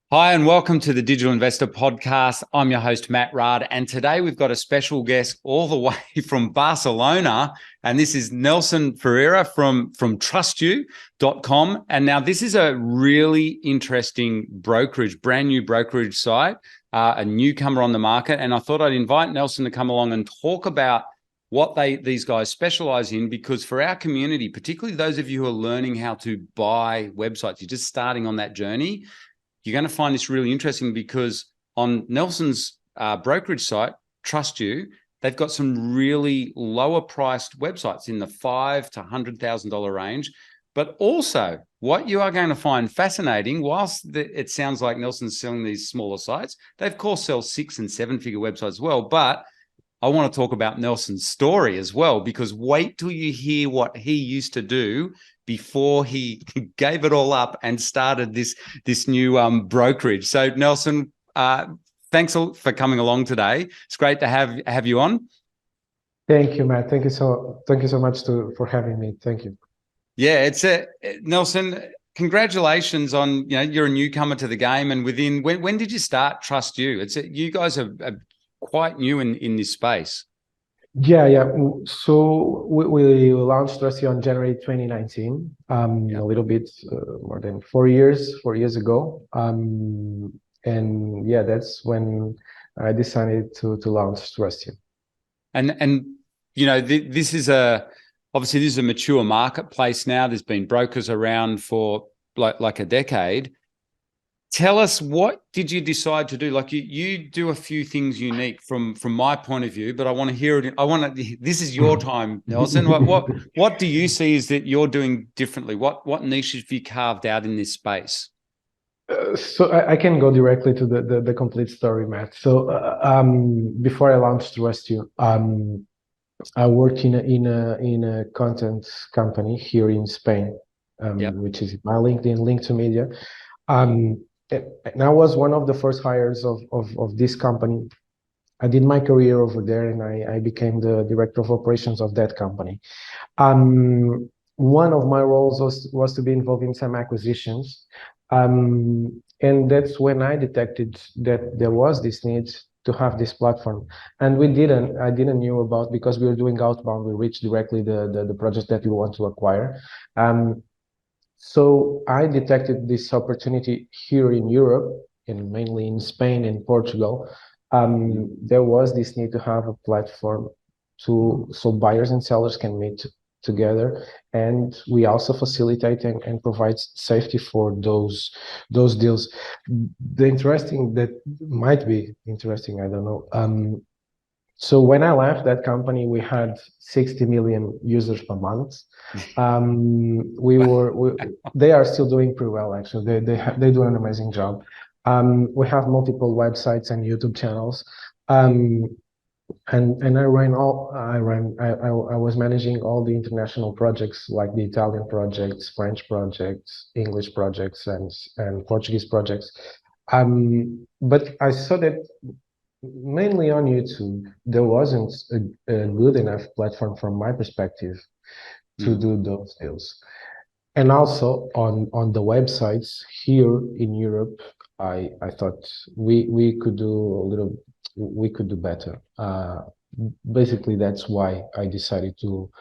Hi, and welcome to the Digital Investor Podcast. I'm your host, Matt Rard, and today we've got a special guest all the way from Barcelona, and this is Nelson Ferreira from Trustiu.com. And now this is a really interesting brokerage, brand new brokerage site, a newcomer on the market, and I thought I'd invite Nelson to come along and talk about what these guys specialize in, because for our community, particularly those of you who are learning how to buy websites, you're just starting on that journey, you're going to find this really interesting because on Nelson's brokerage site, Trustiu, they've got some really lower priced websites in the $5,000 to $100,000 range. But also what you are going to find fascinating, whilst it sounds like Nelson's selling these smaller sites, they of course sell 6 and 7 figure websites as well. But I want to talk about Nelson's story as well, because wait till you hear what he used to do before he gave it all up and started this new brokerage. So Nelson, thanks for coming along today. It's great to have you on. Thank you, Matt. Thank you so much for having me. Thank you. Yeah, Nelson, congratulations on, you're a newcomer to the game, and when did you start Trustiu? You guys are quite new in this space. Yeah. So we launched Trustiu on January 2019, a little bit more than 4 years ago. And yeah, that's when I decided to launch Trustiu. And this is obviously this is a mature marketplace now. There's been brokers around for like a decade. Tell us, what did you decide to do? Like you do a few things unique from my point of view, but I want to hear it. This is your time, Nelson. What do you see is that you're doing differently? What niches have you carved out in this space? So I can go directly to the complete story, Matt. So before I launched Trustiu, I worked in a content company here in Spain, which is my LinkedIn, Link to Media. And I was one of the first hires of this company. I did my career over there, and I became the director of operations of that company. One of my roles was to be involved in some acquisitions. And that's when I detected that there was this need to have this platform. And I didn't knew about, because we were doing outbound, we reached directly the project that we want to acquire. So I detected this opportunity here in Europe, and mainly in Spain and Portugal. There was this need to have a platform so buyers and sellers can meet together, and we also facilitate and provide safety for those deals. That might be interesting, I don't know. So when I left that company, we had 60 million users per month. They are still doing pretty well, actually. They do an amazing job. We have multiple websites and YouTube channels. And I was managing all the international projects, like the Italian projects, French projects, English projects, and Portuguese projects. But I saw that mainly on YouTube, there wasn't a good enough platform from my perspective to do those deals. And also on the websites here in Europe, I thought we could do better. Basically, that's why I decided to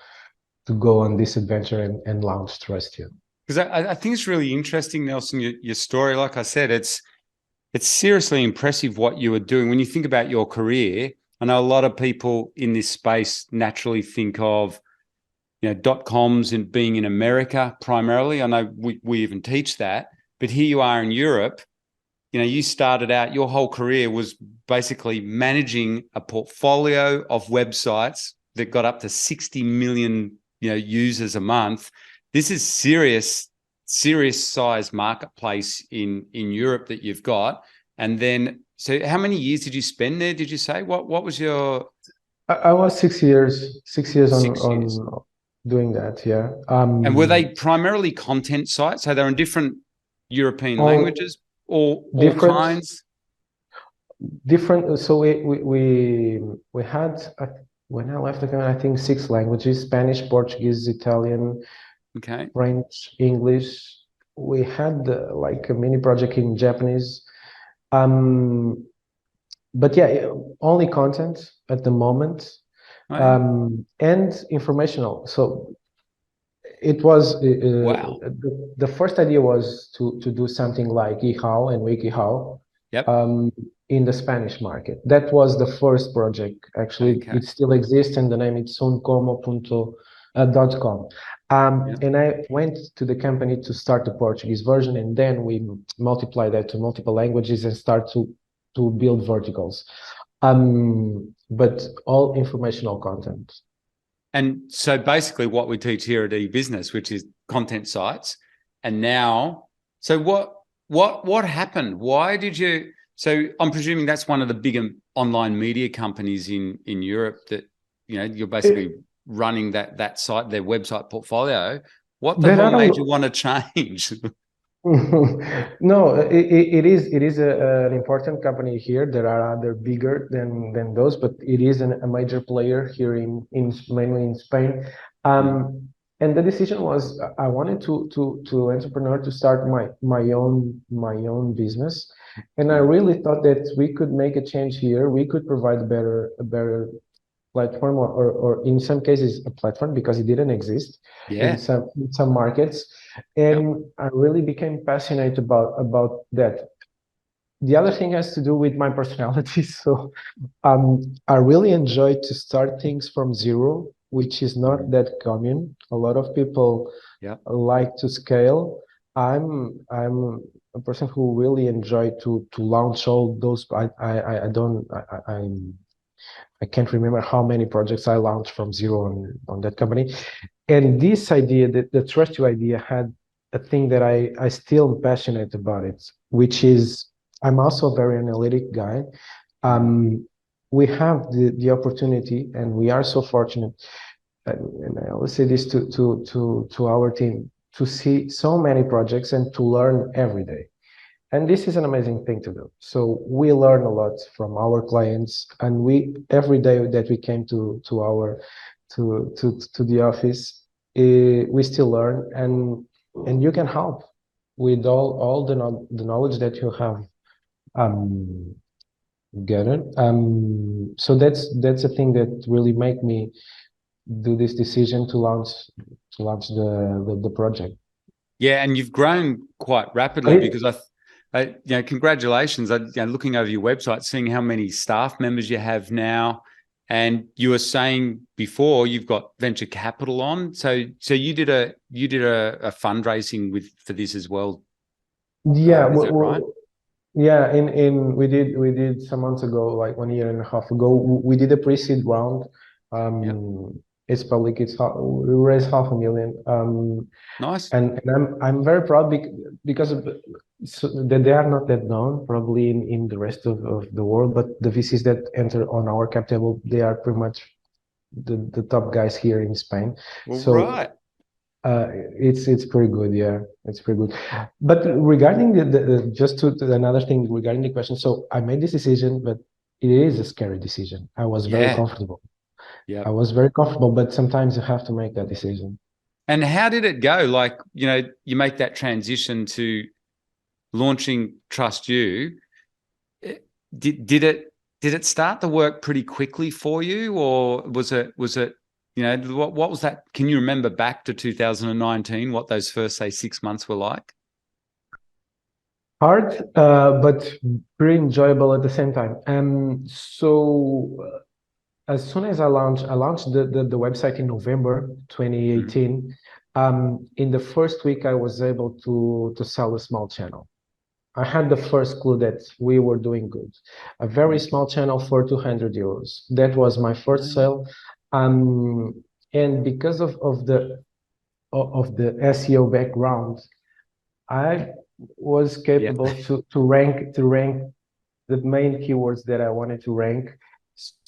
go on this adventure and launch Trustiu. Because I think it's really interesting, Nelson, your story. Like I said, it's seriously impressive what you were doing. When you think about your career, I know a lot of people in this space naturally think of, .coms and being in America primarily. I know we even teach that, but here you are in Europe. You started out, your whole career was basically managing a portfolio of websites that got up to 60 million, users a month. This is serious size marketplace in Europe that you've got. And then, so how many years did you spend there? Did you say what was your? I was 6 years, 6 years on doing that. Yeah. And were they primarily content sites? So they're in different European languages or all kinds? Different. So we had, when I left the country, I think 6 languages: Spanish, Portuguese, Italian, French, English. We had like a mini project in Japanese. Um, but yeah, only content at the moment, Oh, yeah. and informational. So it was Wow. the first idea was to do something like eHow and WikiHow, Yep. um, in the Spanish market. That was the first project. Actually, Okay. it still exists, and the name is soncomo.com. Yeah. And I went to the company to start the Portuguese version, and then we multiply that to multiple languages and start to build verticals. But all informational content. And so basically what we teach here at eBusiness, which is content sites. And now, so what happened? Why did you, so I'm presuming that's one of the bigger online media companies in Europe that, you know, you're basically running that site, their website portfolio. What the There hell are made you want to change? no, it is an important company here. There are other bigger than those, but it is a major player here in mainly in Spain. Mm. And the decision was I wanted to entrepreneur to start my own business, and I Yeah. really thought that we could make a change here. We could provide a better platform, or in some cases a platform, because it didn't exist Yeah. in some markets. Yep. And I really became passionate about that. The other thing has to do with my personality. So I really enjoy to start things from zero, which is not Mm. that common. A lot of people Yep. like to scale. I'm a person who really enjoy to launch all those. I don't I can't remember how many projects I launched from zero on that company. And this idea, the Trustiu idea, had a thing that I still am passionate about it, which is I'm also a very analytic guy. Mm. We have the opportunity, and we are so fortunate, and I always say this to our team, to see so many projects and to learn every day. And this is an amazing thing to do. So we learn a lot from our clients, and we every day that we came to the office, we still learn, and you can help with all the knowledge that you have um, gathered. So that's a thing that really make me do this decision to launch the project. Yeah, and you've grown quite But rapidly it, because you know, congratulations. You know, looking over your website, seeing how many staff members you have now, and you were saying before you've got venture capital on. So you did a fundraising for this as well. yeah, Is that right? yeah, in we did some months ago, like 1 year and a half ago, we did a pre-seed round. Yep. It's public. We raised 500,000. Nice. And I'm very proud because so that they are not that known probably in the rest of the world, but the VCs that enter on our cap table, they are pretty much the top guys here in Spain. All So right. it's pretty good. Yeah, it's pretty good. But regarding just to another thing regarding the question, so I made this decision, but it is a scary decision. I was very Yeah. comfortable. I Yep. was very comfortable, but sometimes you have to make that decision. And how did it go? Like, you know, you make that transition to launching Trust You. Did it start to work pretty quickly for you, or was it you know what was that? Can you remember back to 2019 what those first say 6 months were like? Hard, but pretty enjoyable at the same time. As soon as I launched the website in November Mm. 2018. In the first week, I was able to sell a small channel. I had the first clue that we were doing good. A very small channel for 200 euros. That was my first sale. Um, and because of the SEO background, I was Yeah. capable to rank the main keywords that I wanted to rank.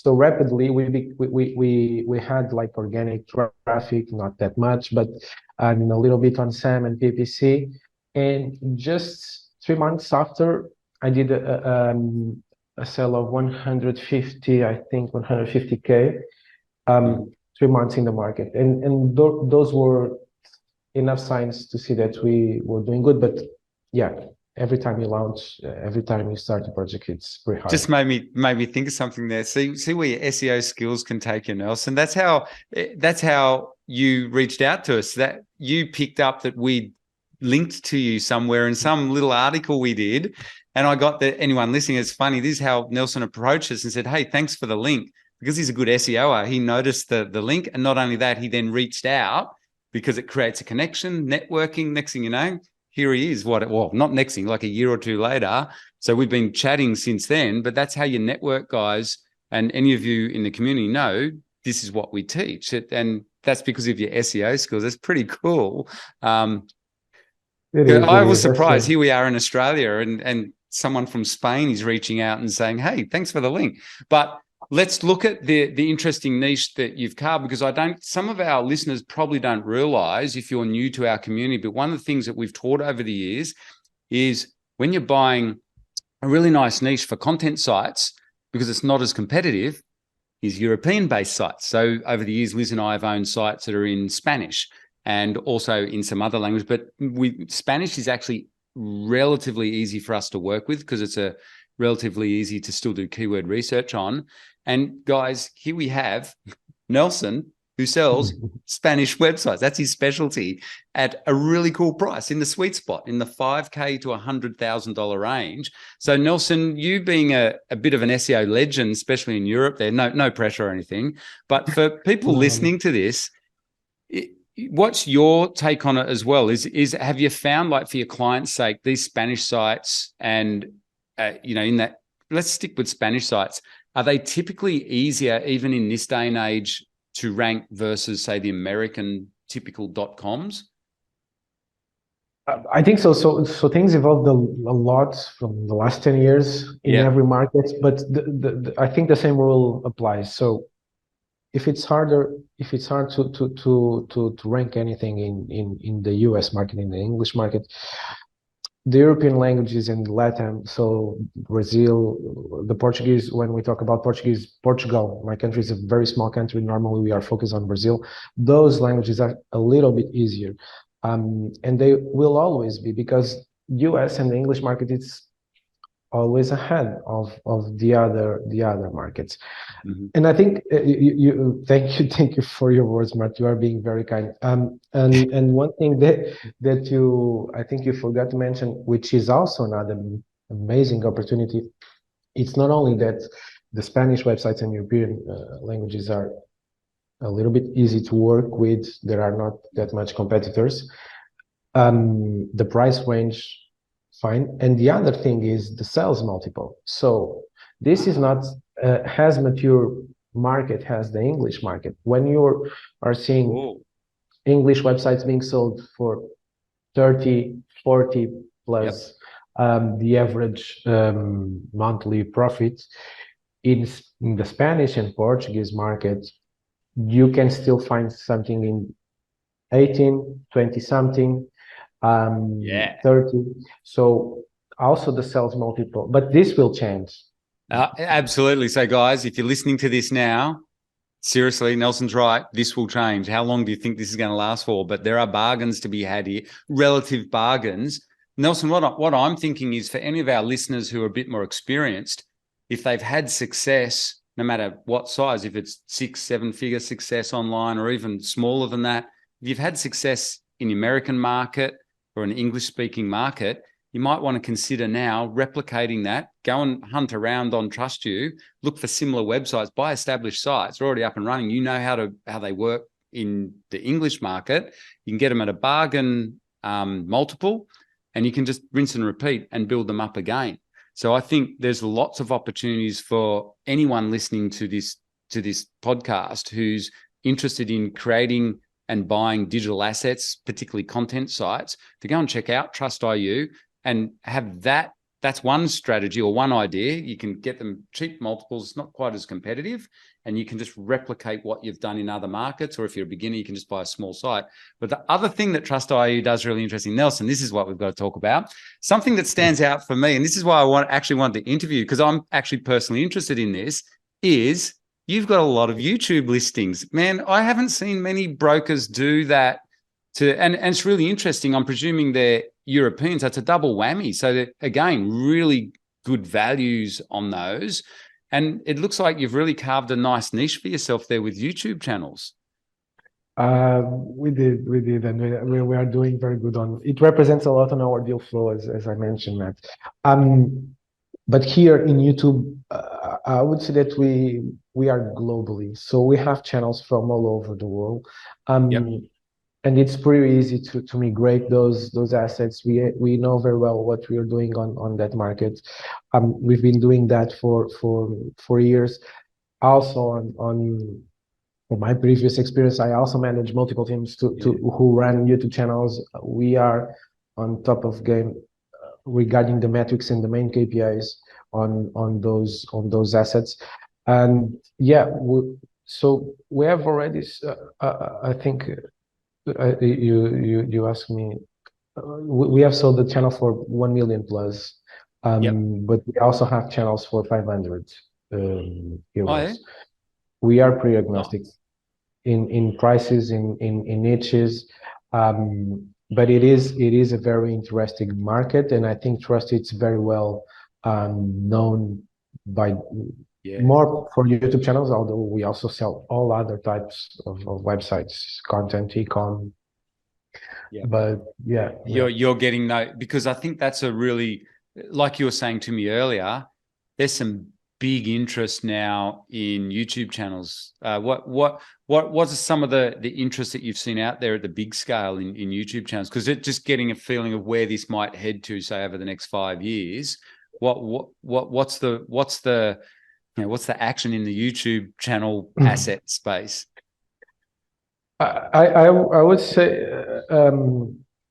So rapidly, we had like organic traffic, not that much, but a little bit on SAM and PPC. And just 3 months after, I did a sale of 150, I think 150K, Mm. 3 months in the market. And those were enough signs to see that we were doing good. But yeah, every time you launch, every time you start a project, it's pretty hard. Just made me think of something there. See where your SEO skills can take you, Nelson. That's how you reached out to us. That you picked up that we linked to you somewhere in some little article we did, and I got that. Anyone listening, it's funny. This is how Nelson approached us and said, "Hey, thanks for the link," because he's a good SEOer. He noticed the link, and not only that, he then reached out because it creates a connection, networking. Next thing you know, here he is. Not next thing, like a year or two later. So we've been chatting since then, but that's how you network, guys. And any of you in the community know this is what we teach. And that's because of your SEO skills. That's pretty cool. I was surprised. Here we are in Australia and someone from Spain is reaching out and saying, hey, thanks for the link. But let's look at the interesting niche that you've carved, because some of our listeners probably don't realize, if you're new to our community, but one of the things that we've taught over the years is when you're buying a really nice niche for content sites, because it's not as competitive, is European-based sites. So over the years, Liz and I have owned sites that are in Spanish and also in some other language, but Spanish is actually relatively easy for us to work with because it's a relatively easy to still do keyword research on. And guys, here we have Nelson, who sells Spanish websites. That's his specialty, at a really cool price, in the sweet spot, in the $5K to $100,000 range. So Nelson, you being a bit of an SEO legend, especially in Europe, there, no pressure or anything, but for people listening to this, what's your take on it as well? Is have you found, like, for your clients' sake, these Spanish sites and in that, let's stick with Spanish sites, are they typically easier, even in this day and age, to rank versus, say, the American typical .coms? I think so. So things evolved a lot from the last 10 years in every market, but I think the same rule applies. So if it's hard to rank anything in the US market, in the English market, the European languages and Latin, so Brazil, the Portuguese, when we talk about Portuguese, Portugal, my country is a very small country. Normally we are focused on Brazil. Those languages are a little bit easier. And they will always be, because US and the English market, it's always ahead of the other markets. Mm-hmm. And I think thank you for your words, Matt. You are being very kind. And one thing that I think you forgot to mention, which is also another amazing opportunity. It's not only that the Spanish websites and European languages are a little bit easy to work with. There are not that much competitors. The price range, fine. And the other thing is the sales multiple. So this is not as mature market as the English market. When you are seeing English websites being sold for 30, 40 plus the average monthly profit, in the Spanish and Portuguese market, you can still find something in 18, 20 something, 30. So also the sales multiple, but this will change. Absolutely. So guys, if you're listening to this now, seriously, Nelson's right. This will change. How long do you think this is going to last for? But there are bargains to be had here, relative bargains. Nelson, what I'm thinking is, for any of our listeners who are a bit more experienced, if they've had success, no matter what size, if it's 6-7 figure success online or even smaller than that, if you've had success in the American market or an English-speaking market, you might want to consider now replicating that. Go and hunt around on Trustiu, look for similar websites, buy established sites, they're already up and running. You know how they work in the English market. You can get them at a bargain multiple, and you can just rinse and repeat and build them up again. So I think there's lots of opportunities for anyone listening to this podcast who's interested in creating and buying digital assets, particularly content sites, to go and check out Trustiu and have that. That's one strategy or one idea. You can get them cheap multiples. It's not quite as competitive, and you can just replicate what you've done in other markets. Or if you're a beginner, you can just buy a small site. But the other thing that Trustiu does really interesting, Nelson, this is what we've got to talk about. Something that stands out for me, and this is why I actually want to interview, because I'm actually personally interested in this, is you've got a lot of YouTube listings. Man, I haven't seen many brokers do that. And it's really interesting. I'm presuming they're Europeans. That's a double whammy. So that, again, really good values on those. And it looks like you've really carved a nice niche for yourself there with YouTube channels. We did, and we are doing very good on it. Represents a lot on our deal flow, as I mentioned, Matt. But here in YouTube, I would say that we are globally, so we have channels from all over the world, and it's pretty easy to migrate those assets. We know very well what we are doing on that market. We've been doing that for years. Also on from my previous experience, I also manage multiple teams who run YouTube channels. We are on top of game regarding the metrics and the main KPIs on those assets. And yeah, so we have already. I think you asked me. We have sold the channel for 1 million plus, but we also have channels for 500 euros. Oh, yeah? We are pretty agnostic in prices, in niches, but it is a very interesting market, and I think Trust it's very well known by more for YouTube channels, although we also sell all other types of websites, content, e-com. But you're getting that, because I think that's a really, like you were saying to me earlier, there's some big interest now in YouTube channels. What's some of the interest that you've seen out there at the big scale in YouTube channels? Because it's just getting a feeling of where this might head to, say, over the next 5 years. What's the action in the YouTube channel asset space? I would say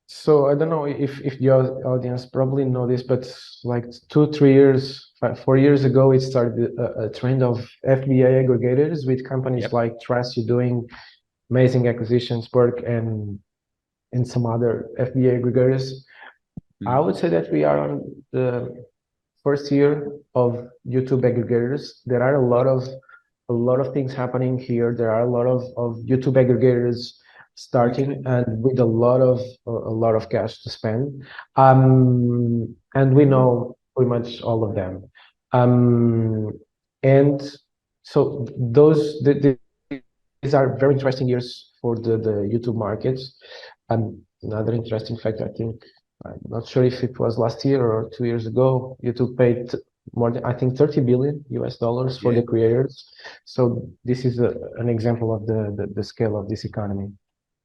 so I don't know if the audience probably know this, but like 4 years ago, it started a trend of FBA aggregators with companies like Trustiu doing amazing acquisitions, Perk and some other FBA aggregators. I would say that we are on the first year of YouTube aggregators. There are a lot of things happening here. There are a lot of YouTube aggregators starting, and with a lot of cash to spend. And we know pretty much all of them. And so these are very interesting years for the YouTube markets. And another interesting fact, I think, I'm not sure if it was last year or 2 years ago, YouTube paid more than, I think, $30 billion for the creators. So this is an example of the scale of this economy.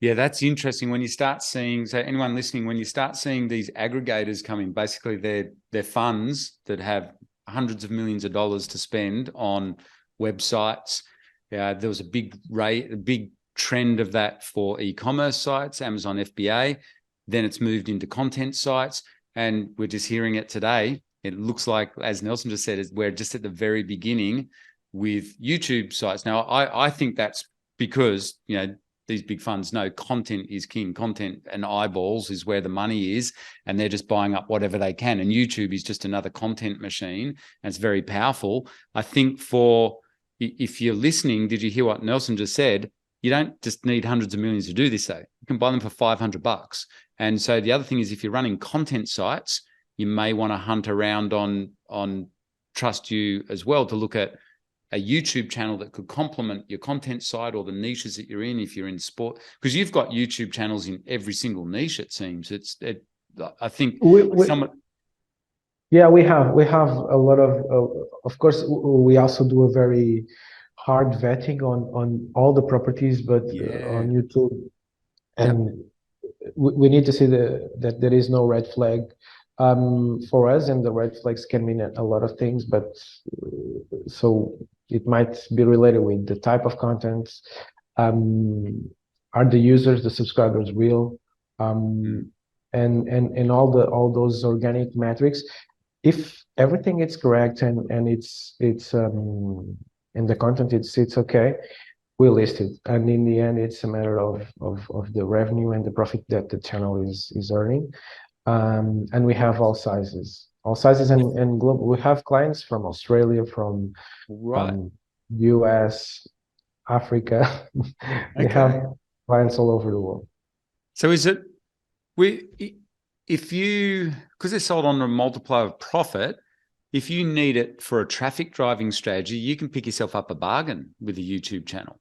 Yeah, that's interesting. When you start seeing, so anyone listening, when you start seeing these aggregators coming, basically they're funds that have hundreds of millions of dollars to spend on websites. There was a big trend of that for e-commerce sites, Amazon FBA. Then it's moved into content sites, and we're just hearing it today. It looks like, as Nelson just said, we're just at the very beginning with YouTube sites. Now, I think that's because, these big funds know content is king. Content and eyeballs is where the money is, and they're just buying up whatever they can. And YouTube is just another content machine, and it's very powerful. I think if you're listening, did you hear what Nelson just said? You don't just need hundreds of millions to do this, though. You can buy them for $500. And so the other thing is, if you're running content sites, you may want to hunt around on Trustiu as well to look at a YouTube channel that could complement your content site or the niches that you're in. If you're in sport, because you've got YouTube channels in every single niche, it seems. I think yeah, we have a lot of course, we also do a very hard vetting on all the properties, but on YouTube, and we need to see that there is no red flag for us, and the red flags can mean a lot of things, but so it might be related with the type of content. Are the users, the subscribers real? And all those organic metrics. If everything is correct and it's and the content it's okay, we list it. And in the end, it's a matter of the revenue and the profit that the channel is earning. And we have all sizes and global. We have clients from Australia, from US, Africa. We have clients all over the world. So is because they're sold on a multiplier of profit, if you need it for a traffic driving strategy, you can pick yourself up a bargain with a YouTube channel.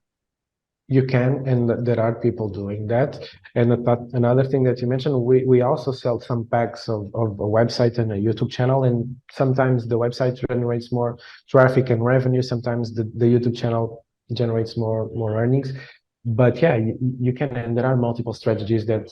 You can, and there are people doing that. And another thing that you mentioned, we also sell some packs of a website and a YouTube channel, and sometimes the website generates more traffic and revenue. Sometimes the YouTube channel generates more earnings. But yeah, you can, and there are multiple strategies that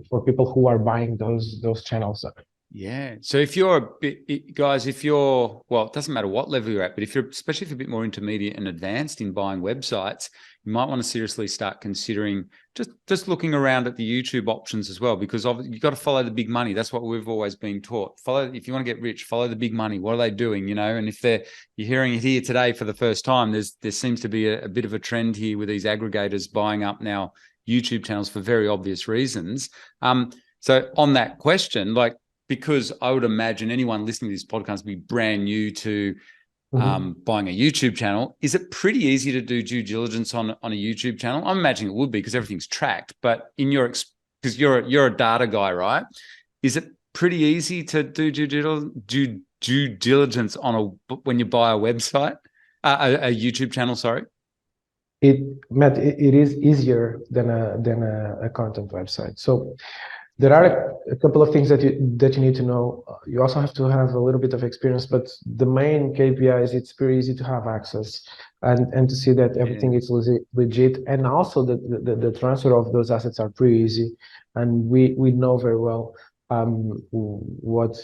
for people who are buying those channels. Yeah. So if you're a bit, guys, well, it doesn't matter what level you're at, but especially if you're a bit more intermediate and advanced in buying websites, you might want to seriously start considering just looking around at the YouTube options as well, because you've got to follow the big money. That's what we've always been taught. If you want to get rich, follow the big money. What are they doing? And if you're hearing it here today for the first time, there seems to be a bit of a trend here with these aggregators buying up now YouTube channels for very obvious reasons. So on that question, because I would imagine anyone listening to this podcast would be brand new to buying a YouTube channel. Is it pretty easy to do due diligence on a YouTube channel? I'm imagining it would be because everything's tracked. But because you're a data guy, right? Is it pretty easy to do due diligence when you buy a website, a YouTube channel? Sorry. Matt, it is easier than a content website. So there are a couple of things that you need to know. You also have to have a little bit of experience, but the main KPI is it's pretty easy to have access and to see that everything is legit, and also the transfer of those assets are pretty easy, and we know very well what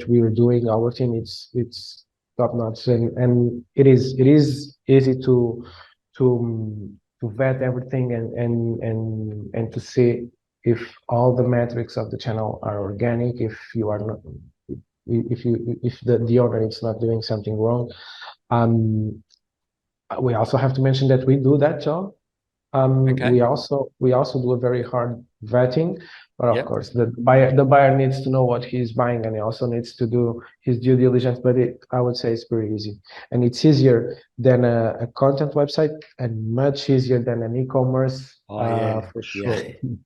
we are doing. Our team it's top notch, and it is easy to vet everything and to see if all the metrics of the channel are organic, if you are not, if the owner is not doing something wrong. We also have to mention that we do that job. We also do a very hard vetting, but of course the buyer needs to know what he's buying, and he also needs to do his due diligence. But I would say it's pretty easy, and it's easier than a content website, and much easier than an e-commerce. For sure.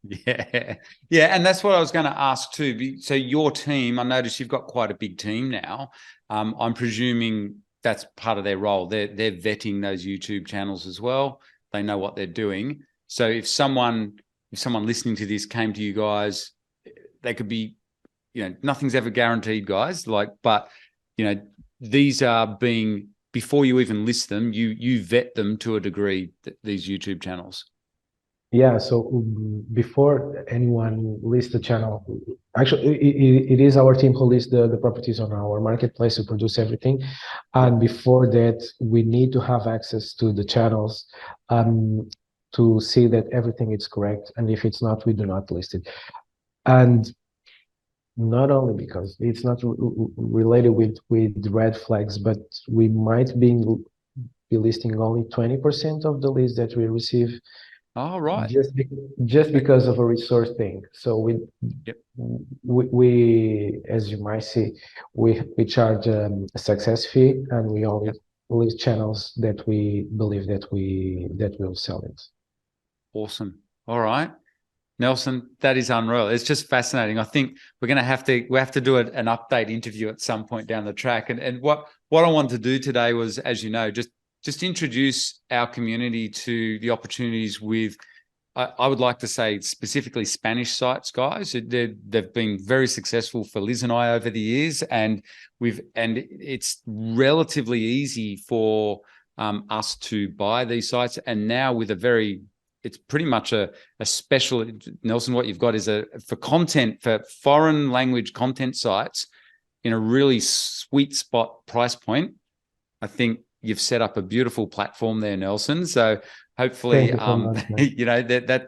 Yeah, and that's what I was going to ask too. So your team, I noticed you've got quite a big team now. I'm presuming that's part of their role. They're vetting those YouTube channels as well. They know what they're doing. So if someone listening to this came to you guys, they could be, nothing's ever guaranteed, guys. But these are before you even list them, you vet them to a degree, these YouTube channels. Yeah, so before anyone lists the channel, actually it is our team who lists the properties on our marketplace to produce everything. And before that, we need to have access to the channels to see that everything is correct. And if it's not, we do not list it. And not only because it's not related with red flags, but we might be listing only 20% of the leads that we receive. Oh, right. Just because of a resource thing. So we as you might see, we charge a success fee, and we only list channels that we believe that will sell it. Awesome. All right, Nelson, that is unreal. It's just fascinating. I think we have to do an update interview at some point down the track. And what I wanted to do today was, as you know, just introduce our community to the opportunities with, I would like to say specifically Spanish sites, guys. They've been very successful for Liz and I over the years, and it's relatively easy for us to buy these sites. And now with it's pretty much a special, Nelson, what you've got is for foreign language content sites in a really sweet spot price point. I think you've set up a beautiful platform there, Nelson. So hopefully,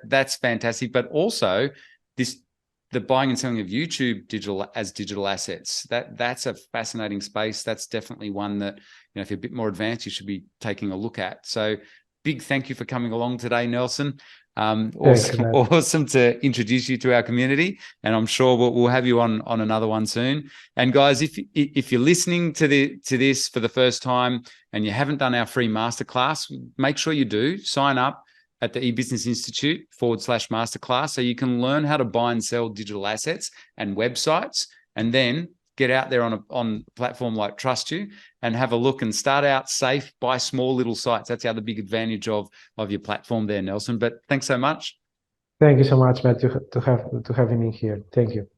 that's fantastic. But also the buying and selling of YouTube digital assets, that's a fascinating space. That's definitely one that, if you're a bit more advanced, you should be taking a look at. So big thank you for coming along today, Nelson. Awesome to introduce you to our community, and I'm sure we'll have you on another one soon. And guys, if you're listening to this for the first time and you haven't done our free masterclass, make sure you do sign up. at the eBusiness Institute /masterclass. So you can learn how to buy and sell digital assets and websites, and then get out there on a platform like Trustiu and have a look and start out safe, buy small little sites. That's the other big advantage of your platform there, Nelson. But thanks so much. Thank you so much, Matt, to having me here. Thank you.